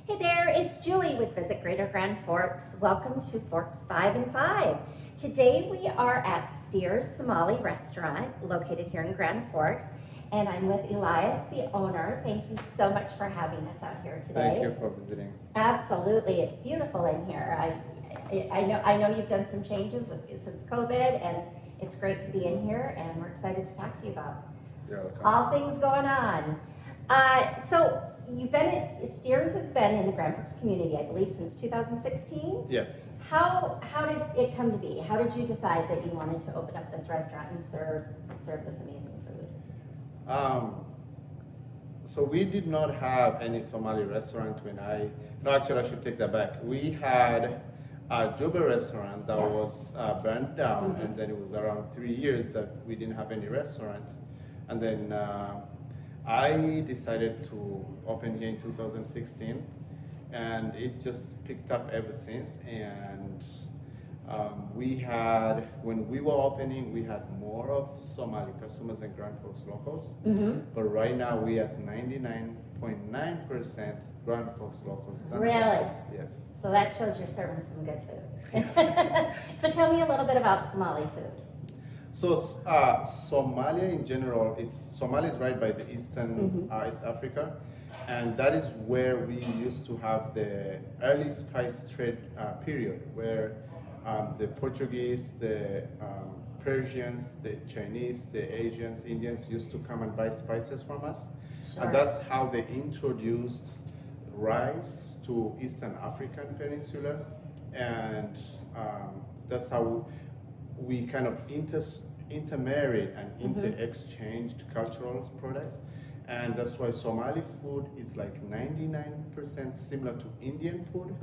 Hey there, it's Julie with Visit Greater Grand Forks. Welcome to Forks 5 and 5. Today we are at Steers Somali restaurant located here in Grand Forks, and I'm with Elias, the owner. Thank you so much for having us out here today. Thank you for visiting. Absolutely, it's beautiful in here. I know you've done some changes since COVID, and it's great to be in here, and we're excited to talk to you about You're welcome. all things going on. So Steers has been in the Grand Forks community, I believe, since 2016. Yes. How did it come to be? How did you decide that you wanted to open up this restaurant and serve this amazing food? So we did not have any Somali restaurant no, actually I should take that back. We had a Juba restaurant that was burned down, and then it was around 3 years that we didn't have any restaurant. And then I decided to open here in 2016, and it just picked up ever since. And when we were opening, we had more of Somali customers than Grand Forks locals. Mm-hmm. But right now we have 99.9% Grand Forks locals. Really? Somalis. Yes. So that shows you're serving some good food. So tell me a little bit about Somali food. So Somalia in general, Somalia is right by the eastern East Africa, and that is where we used to have the early spice trade period, where the Portuguese, the Persians, the Chinese, the Asians, Indians used to come and buy spices from us. Sure. And that's how they introduced rice to Eastern African Peninsula, and that's how we kind of intermarried and inter-exchanged cultural products. And that's why Somali food is like 99% similar to Indian food,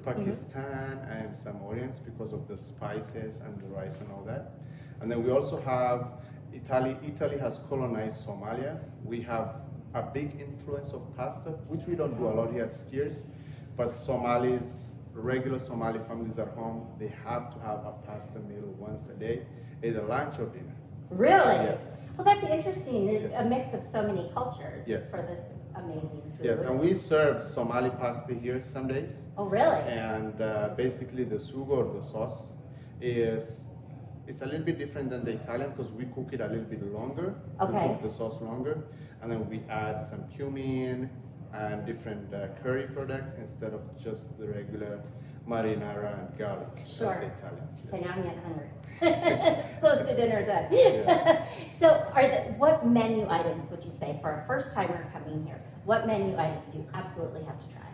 Pakistan, and some Orients because of the spices and the rice and all that. And then we also have Italy. Italy has colonized Somalia. We have a big influence of pasta, which we don't do a lot here at Steers, but regular Somali families at home, they have to have a pasta meal once a day, either lunch or dinner. Really? Yes. Well, that's interesting. Yes. A mix of so many cultures Yes. for this amazing food. Yes, and we serve Somali pasta here some days. Oh, really? And basically the sugo or the sauce it's a little bit different than the Italian because we cook it a little bit longer. Okay. We cook the sauce longer, and then we add some cumin and different curry products instead of just the regular marinara and garlic. Sure. As the Italians. Yes. Okay, now I'm getting hungry. It's close to dinner time. Yeah. So, what menu items would you say for a first timer coming here? What menu items do you absolutely have to try?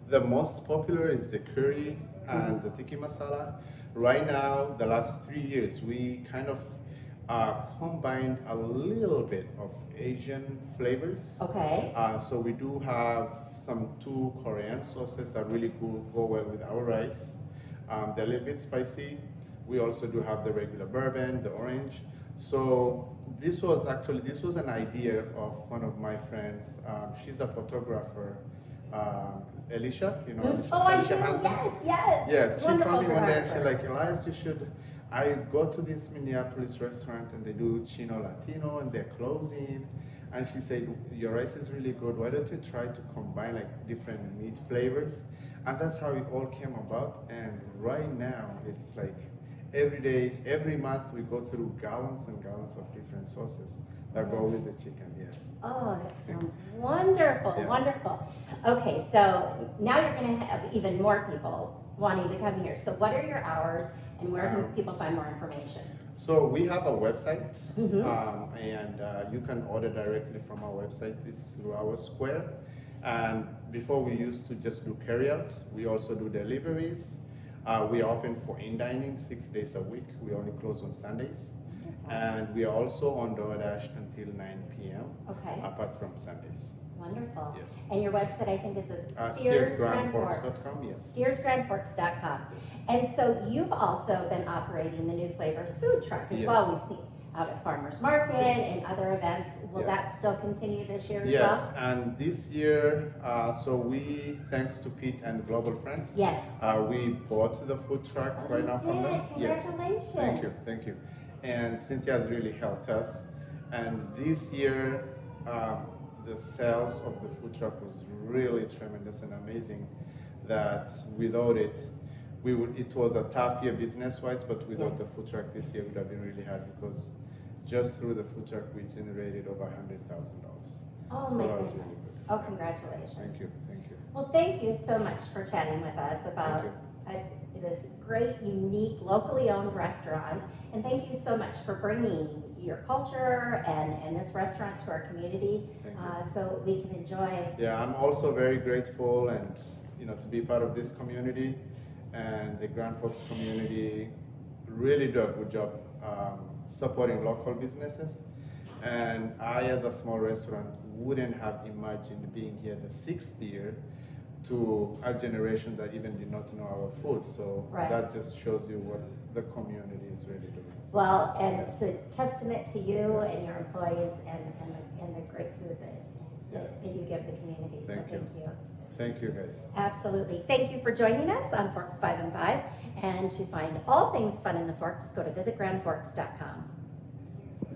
The most popular is the curry and the tikka masala. Right now, the last 3 years, we kind of combined a little bit of Asian flavors. Okay. So we do have two Korean sauces that really go well with our rice. They're a little bit spicy. We also do have the regular bourbon, the orange. So this was an idea of one of my friends. She's a photographer, Elias, you know. Elias, Oh, I Elias do. Hansen? Yes. Yes, she Wonderful told me one day, she's photographer. like, Elias, I go to this Minneapolis restaurant and they do Chino Latino and they're closing. And she said, your rice is really good. Why don't you try to combine like different meat flavors? And that's how it all came about. And right now, it's like every day, every month, we go through gallons and gallons of different sauces that go with the chicken, yes. Oh, that sounds wonderful, Yeah. wonderful. Okay, so now you're going to have even more people wanting to come here. So what are your hours and where can people find more information? So we have a website, and you can order directly from our website. It's through our square. And before we used to just do carryout, we also do deliveries. We are open for in-dining 6 days a week. We only close on Sundays. And we are also on DoorDash until 9 p.m. Okay. Apart from Sundays. Wonderful. Yes. And your website, I think, is SteersGrandForks.com, yes. SteersGrandForks.com. And so you've also been operating the New Flavors food truck as Yes. well. We've seen out at Farmers Market and other events. Will Yeah. that still continue this year as Yes, well? and this year, so we, thanks to Pete and Global Friends, Yes. we bought the food truck Oh, right you now from did. them. Congratulations. Yes, thank you. And Cynthia has really helped us. And this year, the sales of the food truck was really tremendous and amazing. That without it, it was a tough year business-wise, but without Yes. the food truck this year, it would have been really hard because just through the food truck, we generated over $100,000. Oh So my that was goodness. really good. Oh, congratulations. Thank you, thank you. Well, thank you so much for chatting with us about this great, unique, locally owned restaurant. And thank you so much for bringing your culture and this restaurant to our community Thank you. so we can enjoy. Yeah, I'm also very grateful and to be part of this community, and the Grand Forks community really do a good job supporting local businesses. And I, as a small restaurant, wouldn't have imagined being here the 6th year to a generation that even did not know our food. So Right. that just shows you what the community is really doing. So, Well, and it's a testament to you and your employees and the great food that you give the community. So Thank you. thank you. Thank you, guys. Absolutely. Thank you for joining us on Forks 5 and 5. And to find all things fun in the Forks, go to visitgrandforks.com.